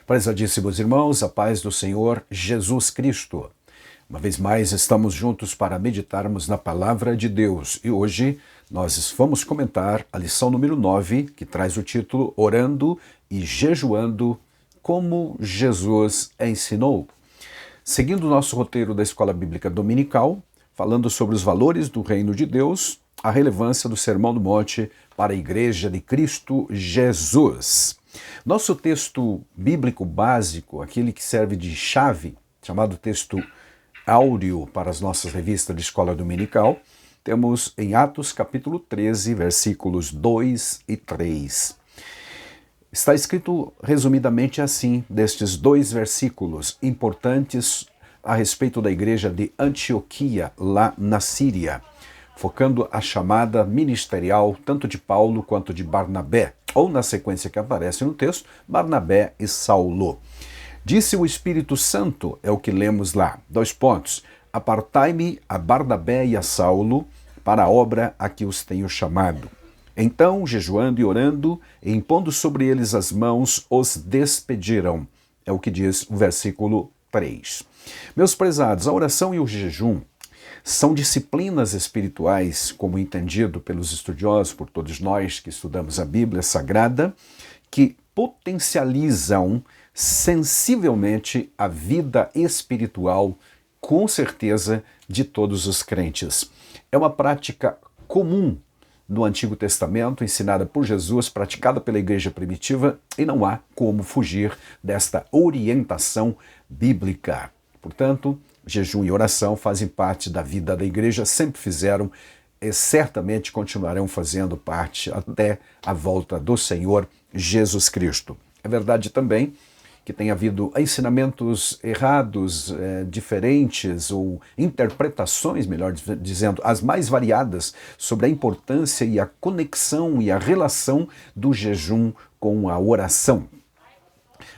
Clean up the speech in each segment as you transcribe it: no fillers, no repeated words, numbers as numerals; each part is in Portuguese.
Prezadíssimos irmãos, a paz do Senhor Jesus Cristo. Uma vez mais estamos juntos para meditarmos na Palavra de Deus e hoje nós vamos comentar a lição número 9, que traz o título Orando e Jejuando como Jesus ensinou. Seguindo o nosso roteiro da Escola Bíblica Dominical, falando sobre os valores do Reino de Deus, a relevância do Sermão do Monte para a Igreja de Cristo Jesus. Nosso texto bíblico básico, aquele que serve de chave, chamado texto áureo para as nossas revistas de escola dominical, temos em Atos capítulo 13, versículos 2 e 3. Está escrito resumidamente assim, destes dois versículos importantes a respeito da igreja de Antioquia, lá na Síria, focando a chamada ministerial tanto de Paulo quanto de Barnabé, ou na sequência que aparece no texto, Barnabé e Saulo. Disse o Espírito Santo, é o que lemos lá, 2 pontos, apartai-me a Barnabé e a Saulo para a obra a que os tenho chamado. Então, jejuando e orando, e impondo sobre eles as mãos, os despediram. É o que diz o versículo 3. Meus prezados, a oração e o jejum são disciplinas espirituais, como entendido pelos estudiosos, por todos nós que estudamos a Bíblia Sagrada, que potencializam sensivelmente a vida espiritual, com certeza, de todos os crentes. É uma prática comum no Antigo Testamento, ensinada por Jesus, praticada pela igreja primitiva, e não há como fugir desta orientação bíblica. Portanto, jejum e oração fazem parte da vida da igreja, sempre fizeram e certamente continuarão fazendo parte até a volta do Senhor Jesus Cristo. É verdade também que tem havido ensinamentos errados, diferentes, ou interpretações, melhor dizendo, as mais variadas sobre a importância e a conexão e a relação do jejum com a oração.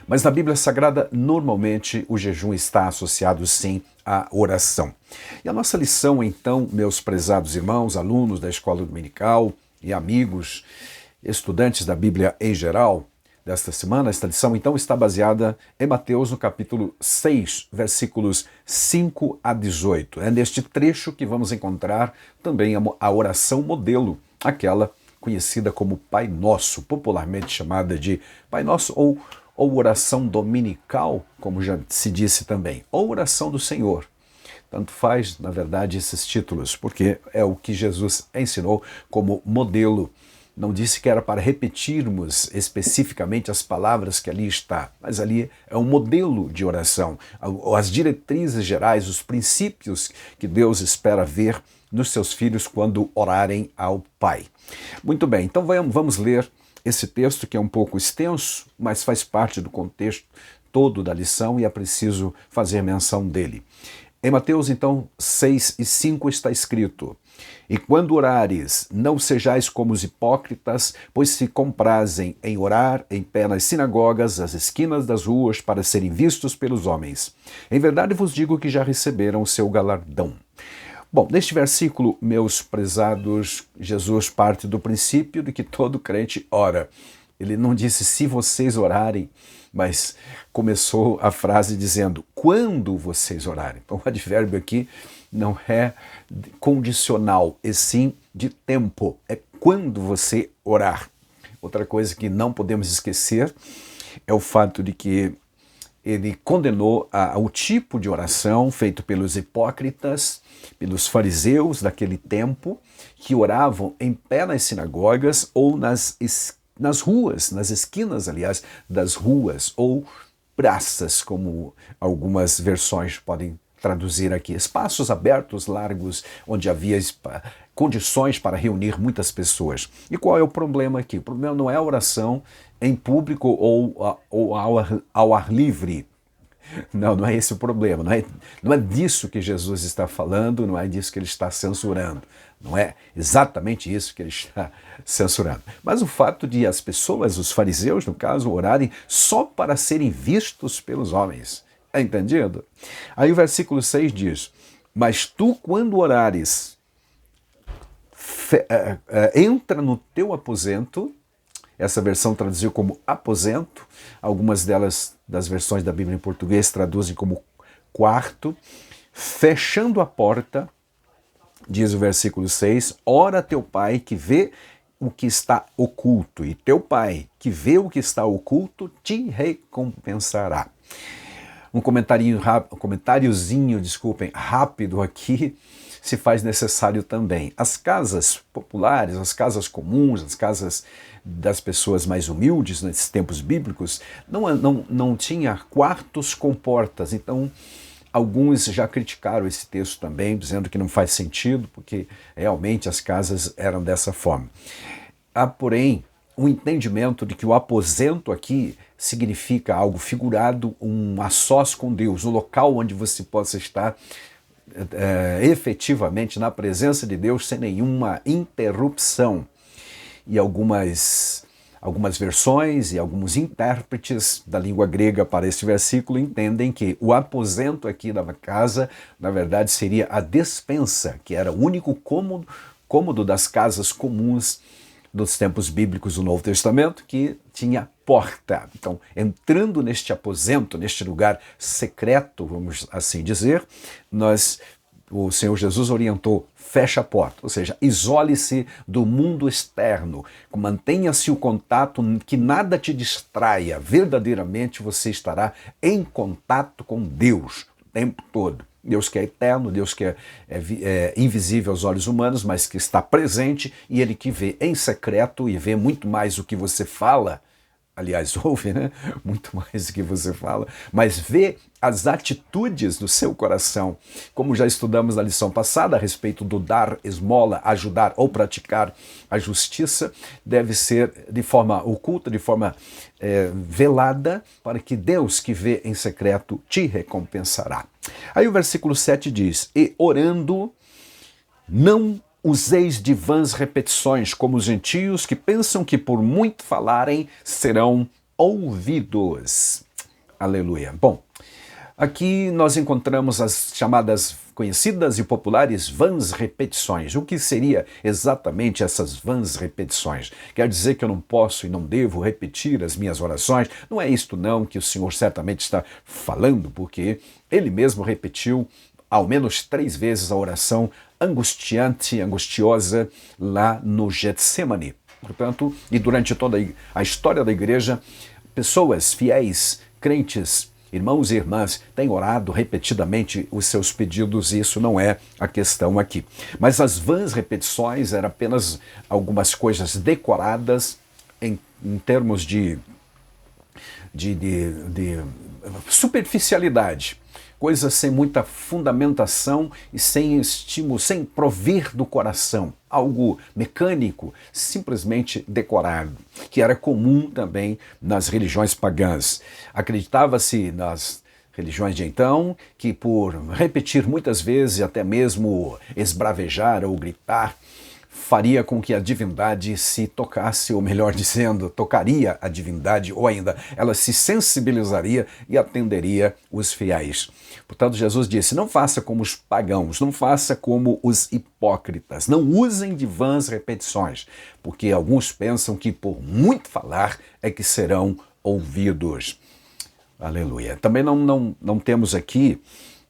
Mas na Bíblia Sagrada, normalmente, o jejum está associado, sim, à oração. E a nossa lição, então, meus prezados irmãos, alunos da Escola Dominical e amigos, estudantes da Bíblia em geral, desta semana, esta lição, então, está baseada em Mateus, no capítulo 6, versículos 5 a 18. É neste trecho que vamos encontrar também a oração modelo, aquela conhecida como Pai Nosso, popularmente chamada de Pai Nosso ou oração dominical, como já se disse também, ou oração do Senhor. Tanto faz, na verdade, esses títulos, porque é o que Jesus ensinou como modelo. Não disse que era para repetirmos especificamente as palavras que ali está, mas ali é um modelo de oração, as diretrizes gerais, os princípios que Deus espera ver nos seus filhos quando orarem ao Pai. Muito bem, então vamos ler esse texto que é um pouco extenso, mas faz parte do contexto todo da lição e é preciso fazer menção dele. Em Mateus, então, 6 e 5 está escrito: E quando orares, não sejais como os hipócritas, pois se comprazem em orar em pé nas sinagogas, às esquinas das ruas, para serem vistos pelos homens. Em verdade vos digo que já receberam o seu galardão. Bom, neste versículo, meus prezados, Jesus parte do princípio de que todo crente ora. Ele não disse se vocês orarem, mas começou a frase dizendo quando vocês orarem. Então o advérbio aqui não é condicional, e sim de tempo. É quando você orar. Outra coisa que não podemos esquecer é o fato de que ele condenou o tipo de oração feito pelos hipócritas, pelos fariseus daquele tempo, que oravam em pé nas sinagogas ou nas ruas, nas esquinas, aliás, das ruas, ou praças, como algumas versões podem traduzir aqui. Espaços abertos, largos, onde havia condições para reunir muitas pessoas. E qual é o problema aqui? O problema não é a oração em público ou ao ar livre. Não é esse o problema. Não é disso que Jesus está falando, não é disso que ele está censurando. Não é exatamente isso que ele está censurando. Mas o fato de as pessoas, os fariseus, no caso, orarem só para serem vistos pelos homens. É entendido? Aí o versículo 6 diz: Mas tu, quando orares, entra no teu aposento essa versão traduziu como aposento, algumas das versões da Bíblia em português traduzem como quarto. Fechando a porta, diz o versículo 6, ora teu pai que vê o que está oculto, e teu pai que vê o que está oculto te recompensará. Um comentáriozinho, rápido aqui, se faz necessário também. As casas populares, as casas comuns, as casas das pessoas mais humildes nesses tempos bíblicos, não tinha quartos com portas. Então, alguns já criticaram esse texto também, dizendo que não faz sentido, porque realmente as casas eram dessa forma. Há, porém, um entendimento de que o aposento aqui significa algo figurado, um a sós com Deus, um local onde você possa estar efetivamente na presença de Deus sem nenhuma interrupção. E algumas versões e alguns intérpretes da língua grega para este versículo entendem que o aposento aqui da casa, na verdade, seria a despensa, que era o único cômodo das casas comuns dos tempos bíblicos do Novo Testamento, que tinha porta. Então, entrando neste aposento, neste lugar secreto, vamos assim dizer, o Senhor Jesus orientou, fecha a porta, ou seja, isole-se do mundo externo, mantenha-se o contato, que nada te distraia, verdadeiramente você estará em contato com Deus o tempo todo. Deus que é eterno, Deus que é invisível aos olhos humanos, mas que está presente, e Ele que vê em secreto e vê muito mais do que você fala, aliás, ouve, né? Muito mais do que você fala, mas vê as atitudes do seu coração. Como já estudamos na lição passada a respeito do dar esmola, ajudar ou praticar a justiça, deve ser de forma oculta, de forma velada, para que Deus que vê em secreto te recompensará. Aí o versículo 7 diz, e orando, não useis de vãs repetições, como os gentios que pensam que por muito falarem serão ouvidos. Aleluia. Bom, aqui nós encontramos as chamadas conhecidas e populares vãs repetições. O que seria exatamente essas vãs repetições? Quer dizer que eu não posso e não devo repetir as minhas orações? Não é isto não que o Senhor certamente está falando, porque Ele mesmo repetiu ao menos 3 vezes a oração angustiosa lá no Getsemane. Portanto, e durante toda a história da igreja, pessoas fiéis, crentes, irmãos e irmãs, têm orado repetidamente os seus pedidos, e isso não é a questão aqui. Mas as vãs repetições eram apenas algumas coisas decoradas em termos de superficialidade. Coisas sem muita fundamentação e sem estímulo, sem provir do coração. Algo mecânico, simplesmente decorado, que era comum também nas religiões pagãs. Acreditava-se nas religiões de então que por repetir muitas vezes, até mesmo esbravejar ou gritar, faria com que a divindade se tocasse, ou melhor dizendo, tocaria a divindade, ou ainda ela se sensibilizaria e atenderia os fiéis. Portanto, Jesus disse, não faça como os pagãos, não faça como os hipócritas, não usem de vãs repetições, porque alguns pensam que por muito falar é que serão ouvidos. Aleluia. Também não temos aqui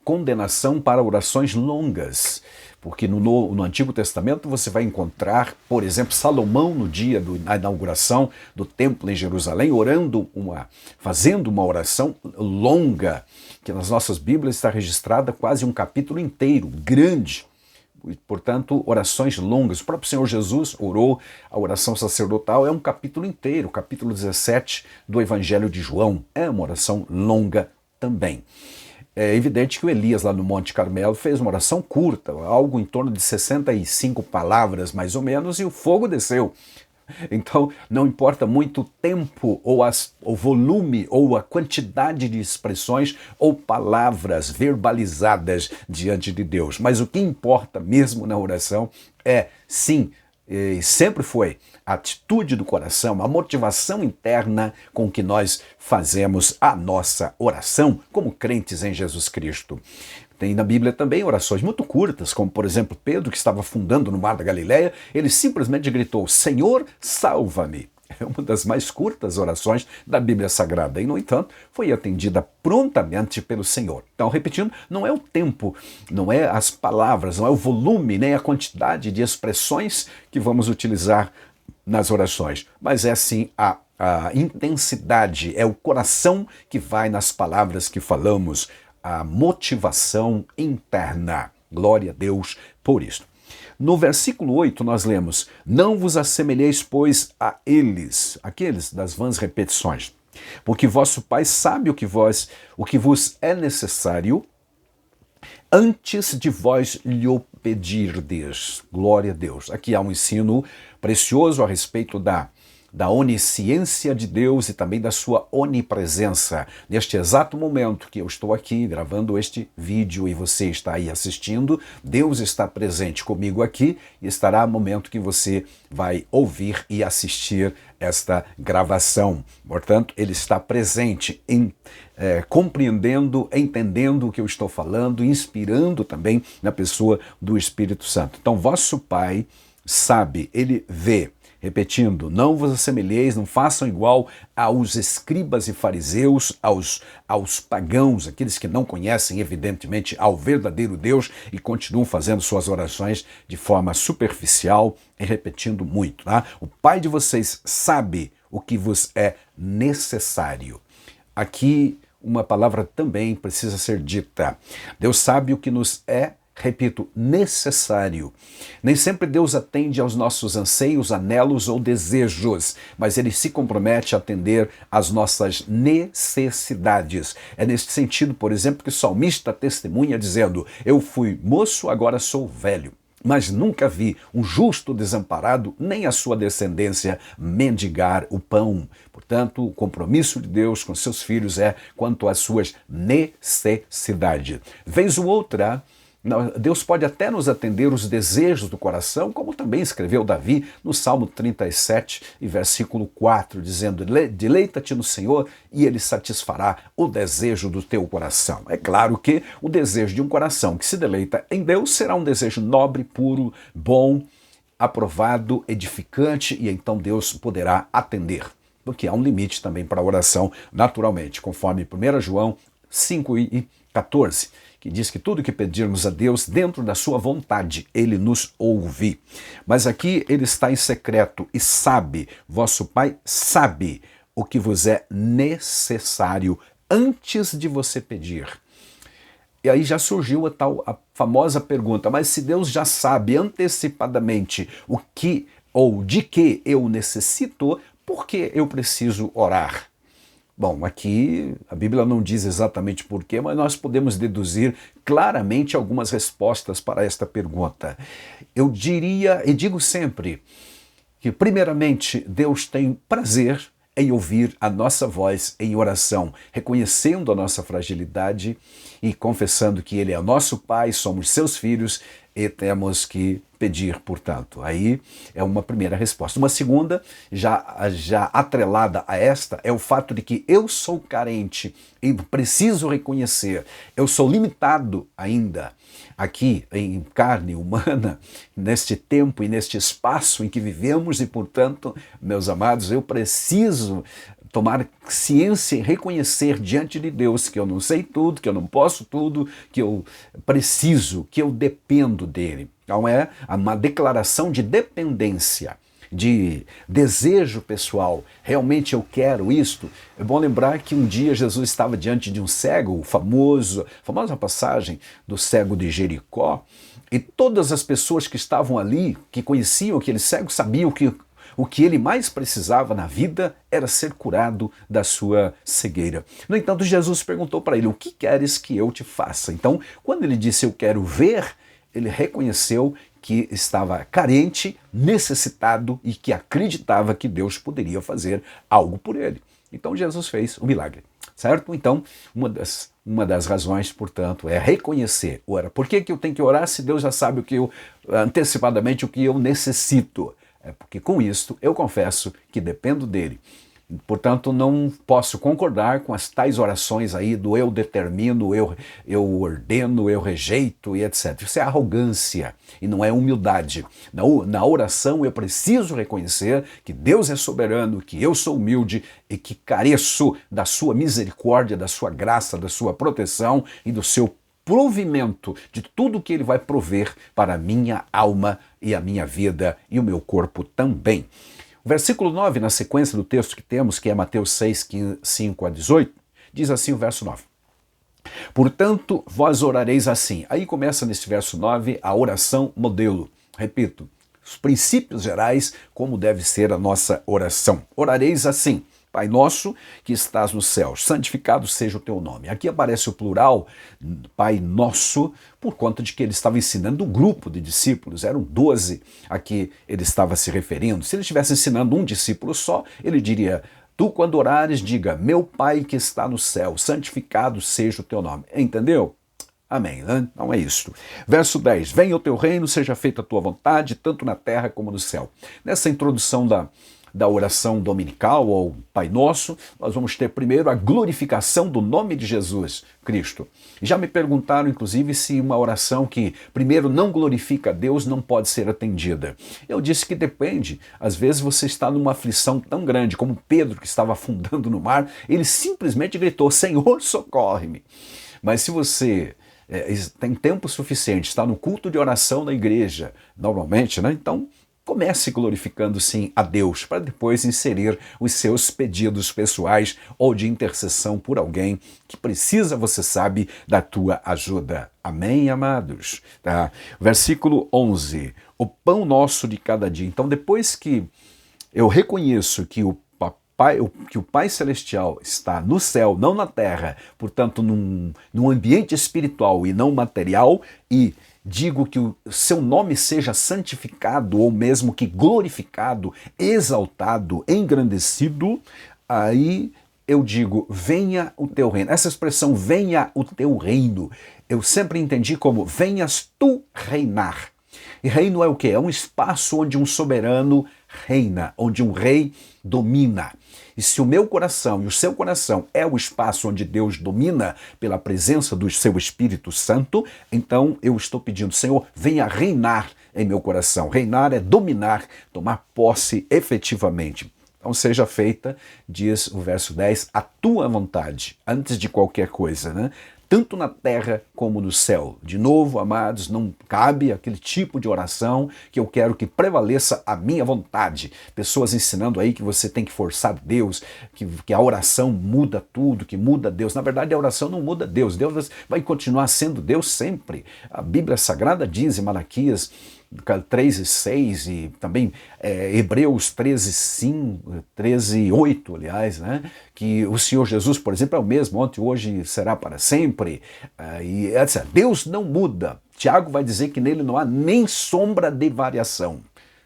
condenação para orações longas, porque no Antigo Testamento você vai encontrar, por exemplo, Salomão no dia da inauguração do templo em Jerusalém, fazendo uma oração longa, que nas nossas Bíblias está registrada quase um capítulo inteiro, grande. Portanto, orações longas. O próprio Senhor Jesus orou, a oração sacerdotal é um capítulo inteiro, capítulo 17 do Evangelho de João, é uma oração longa também. É evidente que o Elias, lá no Monte Carmelo, fez uma oração curta, algo em torno de 65 palavras, mais ou menos, e o fogo desceu. Então, não importa muito o tempo, ou o volume, ou a quantidade de expressões ou palavras verbalizadas diante de Deus. Mas o que importa mesmo na oração é, sim, e sempre foi a atitude do coração, a motivação interna com que nós fazemos a nossa oração como crentes em Jesus Cristo. Tem na Bíblia também orações muito curtas, como por exemplo Pedro, que estava afundando no mar da Galileia, ele simplesmente gritou, Senhor, salva-me. É uma das mais curtas orações da Bíblia Sagrada e, no entanto, foi atendida prontamente pelo Senhor. Então, repetindo, não é o tempo, não é as palavras, não é o volume, nem a quantidade de expressões que vamos utilizar nas orações, mas é sim a intensidade, é o coração que vai nas palavras que falamos, a motivação interna. Glória a Deus por isto. No versículo 8 nós lemos: não vos assemelheis, pois, a eles, aqueles das vãs repetições, porque vosso Pai sabe o que vos é necessário antes de vós lhe pedirdes. Glória a Deus. Aqui há um ensino precioso a respeito da onisciência de Deus e também da sua onipresença. Neste exato momento que eu estou aqui gravando este vídeo e você está aí assistindo, Deus está presente comigo aqui e estará no momento que você vai ouvir e assistir esta gravação. Portanto, Ele está presente compreendendo, entendendo o que eu estou falando, inspirando também na pessoa do Espírito Santo. Então, vosso Pai sabe, Ele vê. Repetindo, não vos assemelheis, não façam igual aos escribas e fariseus, aos pagãos, aqueles que não conhecem, evidentemente, ao verdadeiro Deus e continuam fazendo suas orações de forma superficial e repetindo muito. Tá? O Pai de vocês sabe o que vos é necessário. Aqui, uma palavra também precisa ser dita. Deus sabe o que nos é, repito, necessário. Nem sempre Deus atende aos nossos anseios, anelos ou desejos, mas Ele se compromete a atender às nossas necessidades. É neste sentido, por exemplo, que o salmista testemunha dizendo: eu fui moço, agora sou velho, mas nunca vi um justo desamparado, nem a sua descendência mendigar o pão. Portanto, o compromisso de Deus com seus filhos é quanto às suas necessidades. Vez ou outra, Deus pode até nos atender os desejos do coração, como também escreveu Davi no Salmo 37, e versículo 4, dizendo: deleita-te no Senhor e Ele satisfará o desejo do teu coração. É claro que o desejo de um coração que se deleita em Deus será um desejo nobre, puro, bom, aprovado, edificante, e então Deus poderá atender. Porque há um limite também para a oração, naturalmente, conforme 1 João 5:14. Que diz que tudo que pedirmos a Deus dentro da sua vontade, Ele nos ouve. Mas aqui Ele está em secreto e sabe, vosso Pai sabe o que vos é necessário antes de você pedir. E aí já surgiu a famosa pergunta: mas se Deus já sabe antecipadamente o que ou de que eu necessito, por que eu preciso orar? Bom, aqui a Bíblia não diz exatamente porquê, mas nós podemos deduzir claramente algumas respostas para esta pergunta. Eu diria e digo sempre que, primeiramente, Deus tem prazer em ouvir a nossa voz em oração, reconhecendo a nossa fragilidade e confessando que Ele é nosso Pai, somos seus filhos e temos que pedir, portanto. Aí é uma primeira resposta. Uma segunda, já atrelada a esta, é o fato de que eu sou carente e preciso reconhecer, eu sou limitado ainda aqui em carne humana, neste tempo e neste espaço em que vivemos e, portanto, meus amados, eu preciso tomar ciência e reconhecer diante de Deus que eu não sei tudo, que eu não posso tudo, que eu preciso, que eu dependo dele. Então é uma declaração de dependência, de desejo pessoal. Realmente eu quero isto. É bom lembrar que um dia Jesus estava diante de um cego, a famosa passagem do cego de Jericó, e todas as pessoas que estavam ali, que conheciam aquele cego, sabiam que o que ele mais precisava na vida era ser curado da sua cegueira. No entanto, Jesus perguntou para ele: o que queres que eu te faça? Então, quando ele disse eu quero ver, ele reconheceu que estava carente, necessitado e que acreditava que Deus poderia fazer algo por ele. Então Jesus fez o milagre, certo? Então, uma das razões, portanto, é reconhecer. Ora, por que eu tenho que orar se Deus já sabe antecipadamente o que eu necessito? É porque com isto eu confesso que dependo dele. Portanto, não posso concordar com as tais orações aí do eu determino, eu ordeno, eu rejeito e etc. Isso é arrogância e não é humildade. Na oração eu preciso reconhecer que Deus é soberano, que eu sou humilde e que careço da sua misericórdia, da sua graça, da sua proteção e do seu provimento de tudo que Ele vai prover para a minha alma e a minha vida e o meu corpo também. O versículo 9, na sequência do texto que temos, que é Mateus 6, 5 a 18, diz assim o verso 9. Portanto, vós orareis assim. Aí começa nesse verso 9 a oração modelo. Repito, os princípios gerais, como deve ser a nossa oração. Orareis assim. Pai nosso que estás nos céus, santificado seja o teu nome. Aqui aparece o plural, Pai nosso, por conta de que ele estava ensinando um grupo de discípulos, eram 12 a que ele estava se referindo. Se ele estivesse ensinando um discípulo só, ele diria, tu quando orares, diga, meu Pai que está no céu, santificado seja o teu nome. Entendeu? Amém, né? Então é isso. Verso 10, venha o teu reino, seja feita a tua vontade, tanto na terra como no céu. Nessa introdução da oração dominical, ou Pai Nosso, nós vamos ter primeiro a glorificação do nome de Jesus Cristo. Já me perguntaram, inclusive, se uma oração que primeiro não glorifica a Deus não pode ser atendida. Eu disse que depende. Às vezes você está numa aflição tão grande, como Pedro, que estava afundando no mar, ele simplesmente gritou, Senhor, socorre-me. Mas se você tem tempo suficiente, está no culto de oração da igreja, normalmente, né? Então, comece glorificando sim a Deus, para depois inserir os seus pedidos pessoais ou de intercessão por alguém que precisa, você sabe, da tua ajuda. Amém, amados? Tá? Versículo 11. O pão nosso de cada dia. Então, depois que eu reconheço que o Pai Celestial está no céu, não na terra, portanto, num ambiente espiritual e não material, e digo que o seu nome seja santificado, ou mesmo que glorificado, exaltado, engrandecido, aí eu digo, venha o teu reino. Essa expressão, venha o teu reino, eu sempre entendi como, venhas tu reinar. E reino é o quê? É um espaço onde um soberano reina, onde um rei domina. E se o meu coração e o seu coração é o espaço onde Deus domina pela presença do seu Espírito Santo, então eu estou pedindo, Senhor, venha reinar em meu coração. Reinar é dominar, tomar posse efetivamente. Então seja feita, diz o verso 10, a tua vontade, antes de qualquer coisa, né? Tanto na terra como no céu. De novo, amados, não cabe aquele tipo de oração que eu quero que prevaleça a minha vontade. Pessoas ensinando aí que você tem que forçar Deus, que a oração muda tudo, que muda Deus. Na verdade, a oração não muda Deus. Deus vai continuar sendo Deus sempre. A Bíblia Sagrada diz em Malaquias 3 e 6 e também Hebreus 13, 8, aliás, né? Que o Senhor Jesus, por exemplo, é o mesmo, ontem, hoje, será para sempre, e etc. Deus não muda. Tiago vai dizer que nele não há nem sombra de variação.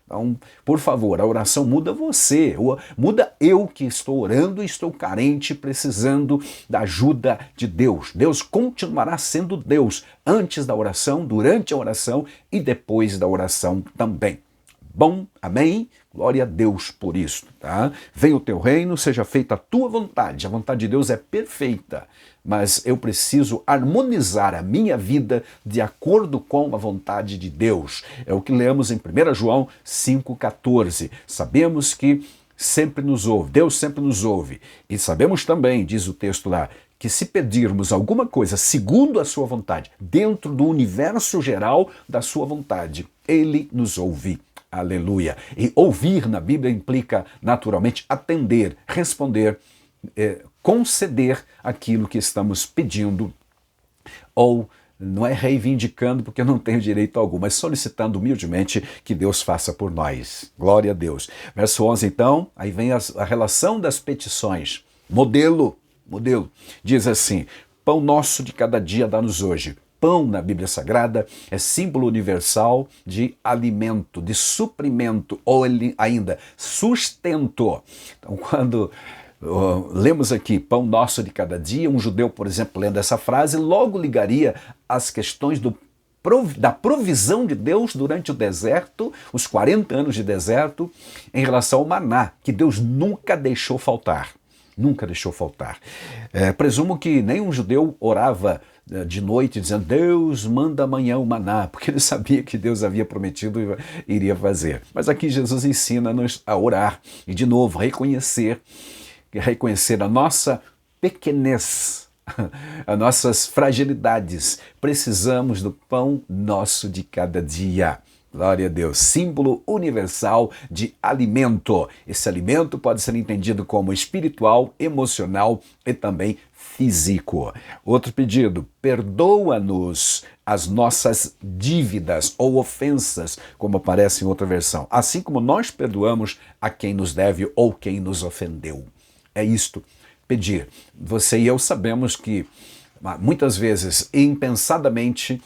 Então, por favor, a oração muda você, muda eu que estou orando e estou carente, precisando da ajuda de Deus. Deus continuará sendo Deus antes da oração, durante a oração e depois da oração também. Bom, amém? Glória a Deus por isso, tá? Venha o teu reino, seja feita a tua vontade. A vontade de Deus é perfeita, mas eu preciso harmonizar a minha vida de acordo com a vontade de Deus. É o que lemos em 1 João 5,14. Sabemos que sempre nos ouve, Deus sempre nos ouve. E sabemos também, diz o texto lá, que se pedirmos alguma coisa segundo a sua vontade, dentro do universo geral da sua vontade, Ele nos ouve. Aleluia. E ouvir na Bíblia implica naturalmente atender, responder, conceder aquilo que estamos pedindo, ou não é reivindicando porque eu não tenho direito algum, mas solicitando humildemente que Deus faça por nós. Glória a Deus. Verso 11 então, aí vem a relação das petições. Modelo. Diz assim, pão nosso de cada dia dá-nos hoje. Pão na Bíblia Sagrada é símbolo universal de alimento, de suprimento, ou ainda sustento. Então, quando lemos aqui pão nosso de cada dia, um judeu, por exemplo, lendo essa frase, logo ligaria as questões do da provisão de Deus durante o deserto, os 40 anos de deserto, em relação ao maná, que Deus nunca deixou faltar. Nunca deixou faltar. Presumo que nenhum judeu orava de noite dizendo: Deus, manda amanhã o maná, porque ele sabia que Deus havia prometido e iria fazer. Mas aqui Jesus ensina-nos a orar e, de novo, reconhecer a nossa pequenez, as nossas fragilidades. Precisamos do pão nosso de cada dia. Glória a Deus, símbolo universal de alimento. Esse alimento pode ser entendido como espiritual, emocional e também físico. Outro pedido: perdoa-nos as nossas dívidas ou ofensas, como aparece em outra versão, assim como nós perdoamos a quem nos deve ou quem nos ofendeu. É isto, pedir. Você e eu sabemos que muitas vezes, impensadamente,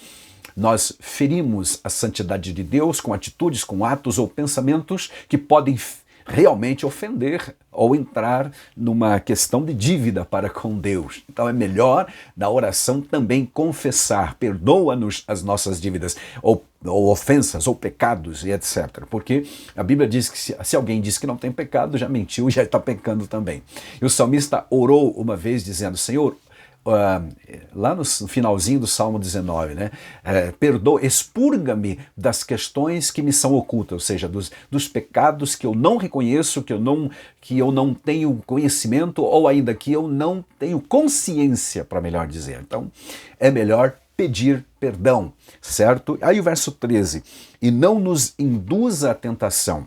nós ferimos a santidade de Deus com atitudes, com atos ou pensamentos que podem realmente ofender ou entrar numa questão de dívida para com Deus. Então é melhor na oração também confessar: perdoa-nos as nossas dívidas, ou ofensas, ou pecados, e etc. Porque a Bíblia diz que se alguém diz que não tem pecado, já mentiu, já está pecando também. E o salmista orou uma vez dizendo: Senhor, lá no finalzinho do Salmo 19, né? Expurga-me das questões que me são ocultas, ou seja, dos pecados que eu não reconheço, que eu não tenho conhecimento, ou ainda que eu não tenho consciência, para melhor dizer. Então, é melhor pedir perdão, certo? Aí o verso 13: e não nos induza à tentação,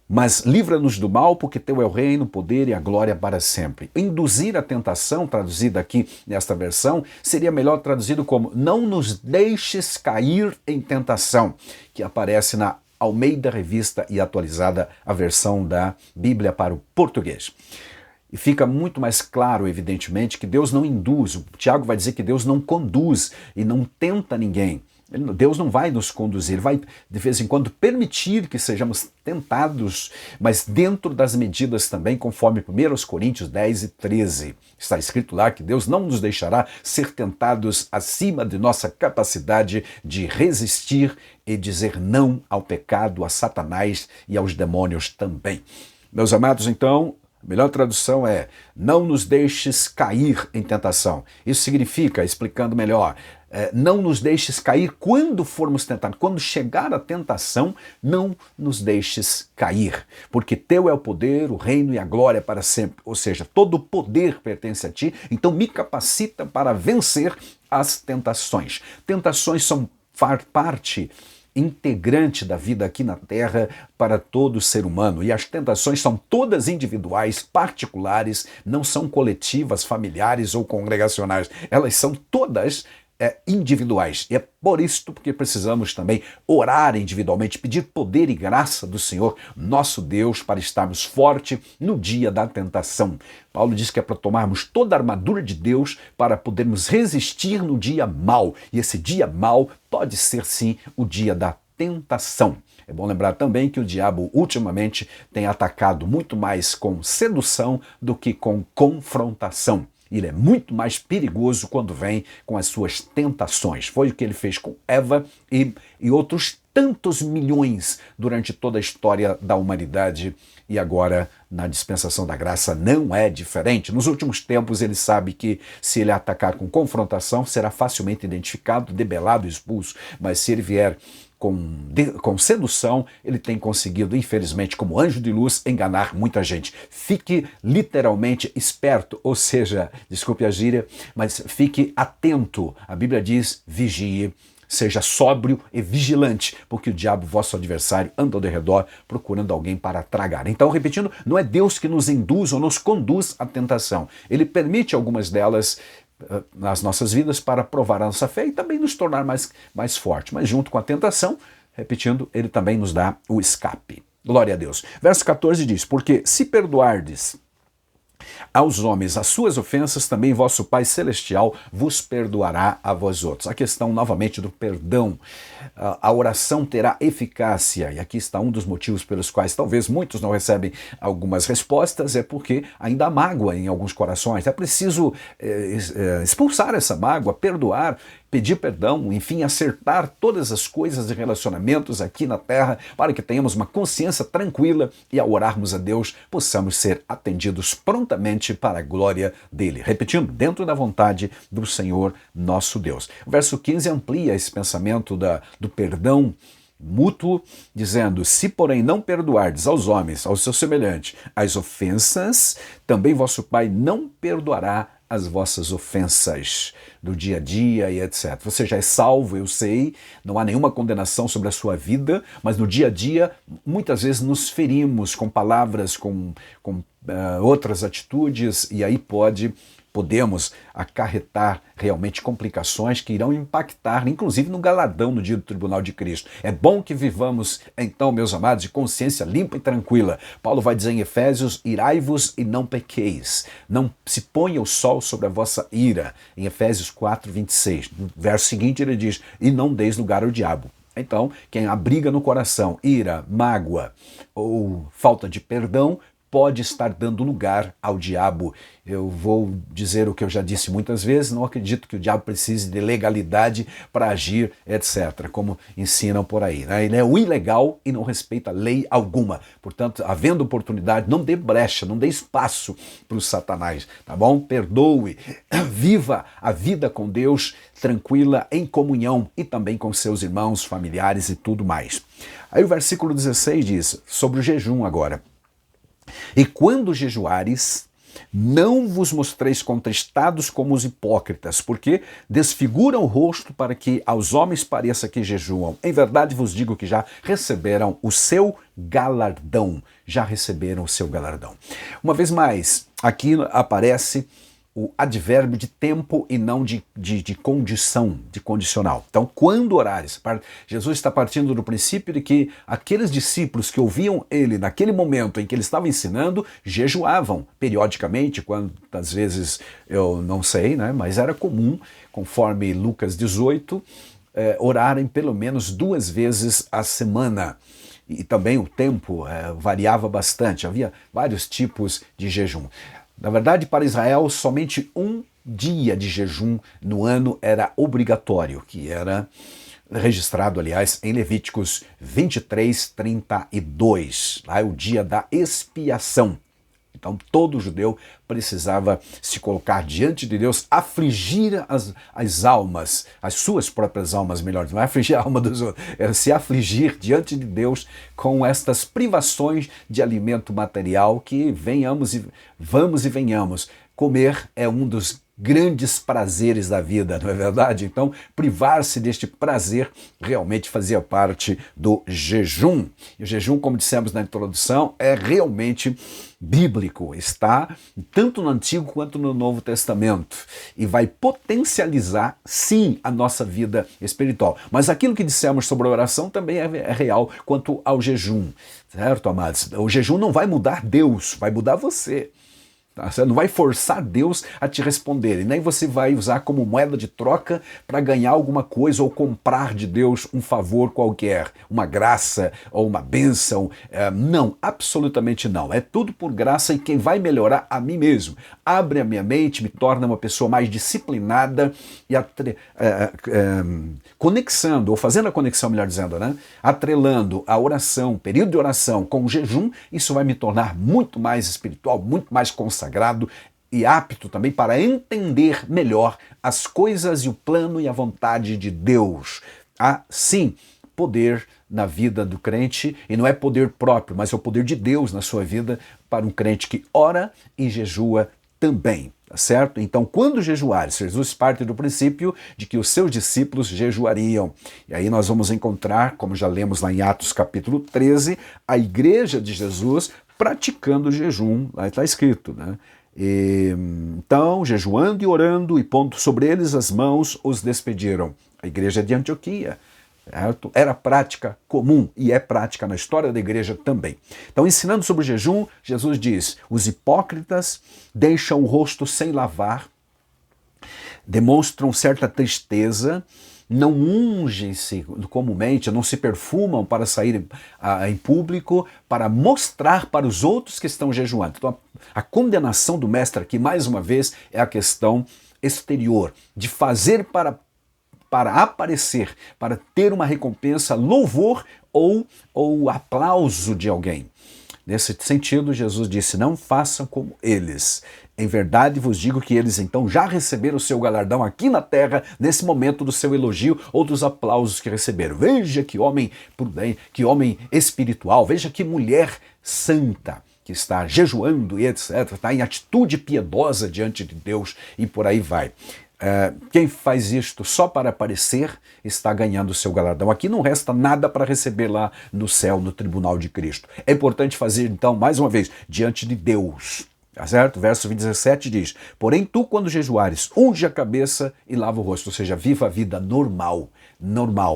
mas livra-nos do mal, porque teu é o reino, o poder e a glória para sempre. Induzir a tentação, traduzida aqui nesta versão, seria melhor traduzido como: não nos deixes cair em tentação, que aparece na Almeida Revista e Atualizada, a versão da Bíblia para o português. E fica muito mais claro, evidentemente, que Deus não induz. O Tiago vai dizer que Deus não conduz e não tenta ninguém. Deus não vai nos conduzir, Ele vai de vez em quando permitir que sejamos tentados, mas dentro das medidas também, conforme 1 Coríntios 10 e 13. Está escrito lá que Deus não nos deixará ser tentados acima de nossa capacidade de resistir e dizer não ao pecado, a Satanás e aos demônios também. Meus amados, então, a melhor tradução é: não nos deixes cair em tentação. Isso significa, explicando melhor, não nos deixes cair quando formos tentados. Quando chegar a tentação, não nos deixes cair, porque teu é o poder, o reino e a glória para sempre. Ou seja, todo o poder pertence a ti, então me capacita para vencer as tentações. Tentações são parte integrante da vida aqui na Terra para todo ser humano. E as tentações são todas individuais, particulares, não são coletivas, familiares ou congregacionais. Elas são todas individuais. E é por isso que precisamos também orar individualmente, pedir poder e graça do Senhor, nosso Deus, para estarmos fortes no dia da tentação. Paulo diz que é para tomarmos toda a armadura de Deus para podermos resistir no dia mau. E esse dia mau pode ser, sim, o dia da tentação. É bom lembrar também que o diabo ultimamente tem atacado muito mais com sedução do que com confrontação. Ele é muito mais perigoso quando vem com as suas tentações. Foi o que ele fez com Eva e outros tantos milhões durante toda a história da humanidade. E agora, na dispensação da graça, não é diferente. Nos últimos tempos, ele sabe que se ele atacar com confrontação, será facilmente identificado, debelado, expulso. Mas se ele vier com sedução, ele tem conseguido, infelizmente, como anjo de luz, enganar muita gente. Fique literalmente esperto, ou seja, desculpe a gíria, mas fique atento. A Bíblia diz: vigie, seja sóbrio e vigilante, porque o diabo, vosso adversário, anda ao redor procurando alguém para tragar. Então, repetindo, não é Deus que nos induz ou nos conduz à tentação. Ele permite algumas delas nas nossas vidas para provar a nossa fé e também nos tornar mais forte. Mas junto com a tentação, repetindo, ele também nos dá o escape. Glória a Deus. Verso 14 diz: porque se perdoardes aos homens as suas ofensas, também vosso Pai Celestial vos perdoará a vós outros. A questão, novamente, do perdão. A oração terá eficácia, e aqui está um dos motivos pelos quais talvez muitos não recebem algumas respostas, é porque ainda há mágoa em alguns corações. É preciso expulsar essa mágoa, perdoar, pedir perdão, enfim, acertar todas as coisas de relacionamentos aqui na terra, para que tenhamos uma consciência tranquila e ao orarmos a Deus, possamos ser atendidos prontamente para a glória dele. Repetindo, dentro da vontade do Senhor nosso Deus. O verso 15 amplia esse pensamento do perdão mútuo, dizendo: se porém não perdoardes aos homens, ao seu semelhante, as ofensas, também vosso Pai não perdoará as vossas ofensas do dia a dia e etc. Você já é salvo, eu sei, não há nenhuma condenação sobre a sua vida, mas no dia a dia, muitas vezes nos ferimos com palavras, com outras atitudes, e aí podemos acarretar realmente complicações que irão impactar, inclusive no galardão no dia do tribunal de Cristo. É bom que vivamos, então, meus amados, de consciência limpa e tranquila. Paulo vai dizer em Efésios: irai-vos e não pequeis. Não se ponha o sol sobre a vossa ira. Em Efésios 4, 26. No verso seguinte ele diz: e não deis lugar ao diabo. Então, quem abriga no coração ira, mágoa ou falta de perdão, pode estar dando lugar ao diabo. Eu vou dizer o que eu já disse muitas vezes: não acredito que o diabo precise de legalidade para agir, etc., como ensinam por aí, né? Ele é o ilegal e não respeita lei alguma. Portanto, havendo oportunidade, não dê brecha, não dê espaço para o Satanás, tá bom? Perdoe, viva a vida com Deus tranquila, em comunhão e também com seus irmãos, familiares e tudo mais. Aí o versículo 16 diz, sobre o jejum agora: e quando jejuares, não vos mostreis contristados como os hipócritas, porque desfiguram o rosto para que aos homens pareça que jejuam. Em verdade vos digo que já receberam o seu galardão. Já receberam o seu galardão. Uma vez mais, aqui aparece o advérbio de tempo e não de condição, de condicional. Então, quando orares, Jesus está partindo do princípio de que aqueles discípulos que ouviam ele naquele momento em que ele estava ensinando, jejuavam periodicamente, quantas vezes eu não sei, né? Mas era comum, conforme Lucas 18, orarem pelo menos 2 vezes a semana. E também o tempo variava bastante, havia vários tipos de jejum. Na verdade, para Israel, somente um dia de jejum no ano era obrigatório, que era registrado, aliás, em Levíticos 23, 32. Lá é o dia da expiação. Então, todo judeu precisava se colocar diante de Deus, afligir as almas, as suas próprias almas, melhor, não é afligir a alma dos outros, é se afligir diante de Deus com estas privações de alimento material que vamos e venhamos. Comer é um dos grandes prazeres da vida, não é verdade? Então, privar-se deste prazer realmente fazia parte do jejum. E o jejum, como dissemos na introdução, é realmente bíblico, está tanto no Antigo quanto no Novo Testamento e vai potencializar, sim, a nossa vida espiritual. Mas aquilo que dissemos sobre a oração também é real quanto ao jejum, certo, amados? O jejum não vai mudar Deus, vai mudar você. Você não vai forçar Deus a te responder, e nem você vai usar como moeda de troca para ganhar alguma coisa ou comprar de Deus um favor qualquer, uma graça ou uma bênção. Não, absolutamente não. É tudo por graça e quem vai melhorar a mim mesmo. Abre a minha mente, me torna uma pessoa mais disciplinada e conexando, ou fazendo a conexão, melhor dizendo, né? Atrelando a oração, período de oração com o jejum, isso vai me tornar muito mais espiritual, muito mais consagrado e apto também para entender melhor as coisas e o plano e a vontade de Deus. Há, sim, poder na vida do crente, e não é poder próprio, mas é o poder de Deus na sua vida para um crente que ora e jejua também. Tá certo? Então, quando jejuares, Jesus parte do princípio de que os seus discípulos jejuariam. E aí nós vamos encontrar, como já lemos lá em Atos capítulo 13, a igreja de Jesus praticando o jejum, lá está escrito, né? Então, jejuando e orando e pondo sobre eles as mãos, os despediram. A igreja de Antioquia, certo? Era prática comum e é prática na história da igreja também. Então, ensinando sobre o jejum, Jesus diz: os hipócritas deixam o rosto sem lavar, demonstram certa tristeza, não ungem-se comumente, não se perfumam para sair em público, para mostrar para os outros que estão jejuando. Então, a condenação do mestre aqui, mais uma vez, é a questão exterior, de fazer para para aparecer, para ter uma recompensa, louvor ou aplauso de alguém. Nesse sentido, Jesus disse, não façam como eles. Em verdade vos digo que eles então já receberam o seu galardão aqui na terra, nesse momento do seu elogio ou dos aplausos que receberam. Veja que homem prudente, que homem espiritual, veja que mulher santa, que está jejuando e etc., está em atitude piedosa diante de Deus e por aí vai. Quem faz isto só para aparecer está ganhando o seu galardão. Aqui não resta nada para receber lá no céu, no tribunal de Cristo. É importante fazer, então, mais uma vez, diante de Deus. Tá certo? Verso 17 diz, porém tu, quando jejuares, unge a cabeça e lava o rosto, ou seja, viva a vida normal,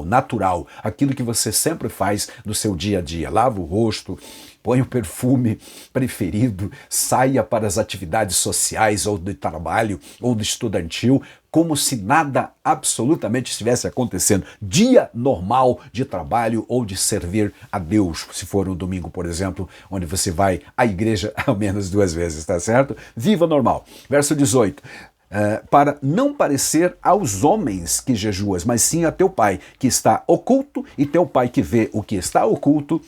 natural, aquilo que você sempre faz no seu dia a dia. Lava o rosto, põe o perfume preferido, saia para as atividades sociais ou de trabalho ou de estudantil, como se nada absolutamente estivesse acontecendo. Dia normal de trabalho ou de servir a Deus, se for um domingo, por exemplo, onde você vai à igreja ao menos 2 vezes, tá certo? Viva normal. Verso 18. Para não parecer aos homens que jejuas, mas sim a teu Pai que está oculto, e teu Pai que vê o que está oculto,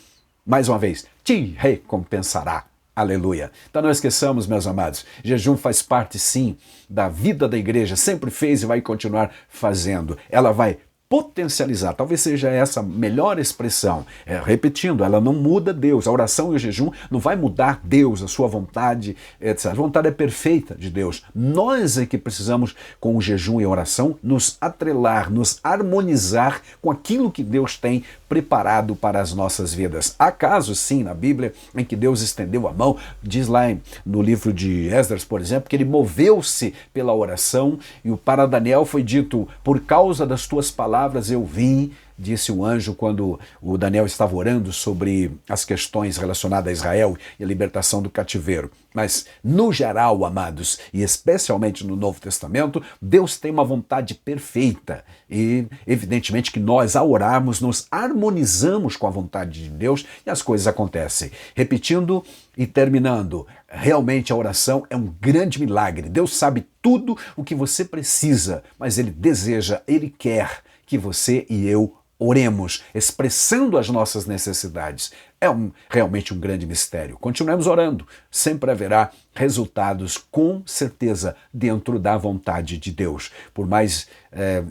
mais uma vez, te recompensará. Aleluia. Então não esqueçamos, meus amados, jejum faz parte sim da vida da igreja, sempre fez e vai continuar fazendo. Ela vai potencializar, talvez seja essa a melhor expressão. Repetindo, ela não muda Deus. A oração e o jejum não vai mudar Deus, a sua vontade, etc. A vontade é perfeita de Deus. Nós é que precisamos, com o jejum e a oração, nos atrelar, nos harmonizar com aquilo que Deus tem preparado para as nossas vidas. Há casos, sim, na Bíblia, em que Deus estendeu a mão, diz lá no livro de Esdras, por exemplo, que ele moveu-se pela oração, e para Daniel foi dito, por causa das tuas palavras eu vim, disse o anjo quando o Daniel estava orando sobre as questões relacionadas a Israel e a libertação do cativeiro. Mas, no geral, amados, e especialmente no Novo Testamento, Deus tem uma vontade perfeita. E, evidentemente, que nós, ao orarmos, nos harmonizamos com a vontade de Deus e as coisas acontecem. Repetindo e terminando, realmente a oração é um grande milagre. Deus sabe tudo o que você precisa, mas Ele deseja, Ele quer que você e eu oremos, expressando as nossas necessidades. É realmente um grande mistério. Continuemos orando. Sempre haverá resultados, com certeza, dentro da vontade de Deus. Por mais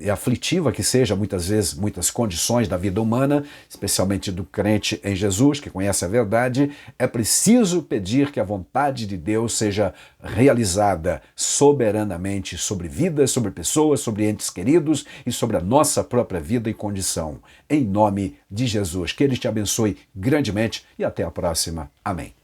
aflitiva que seja, muitas vezes, muitas condições da vida humana, especialmente do crente em Jesus, que conhece a verdade, é preciso pedir que a vontade de Deus seja realizada soberanamente sobre vidas, sobre pessoas, sobre entes queridos e sobre a nossa própria vida e condição. Em nome de Jesus. Que Ele te abençoe grandemente e até a próxima. Amém.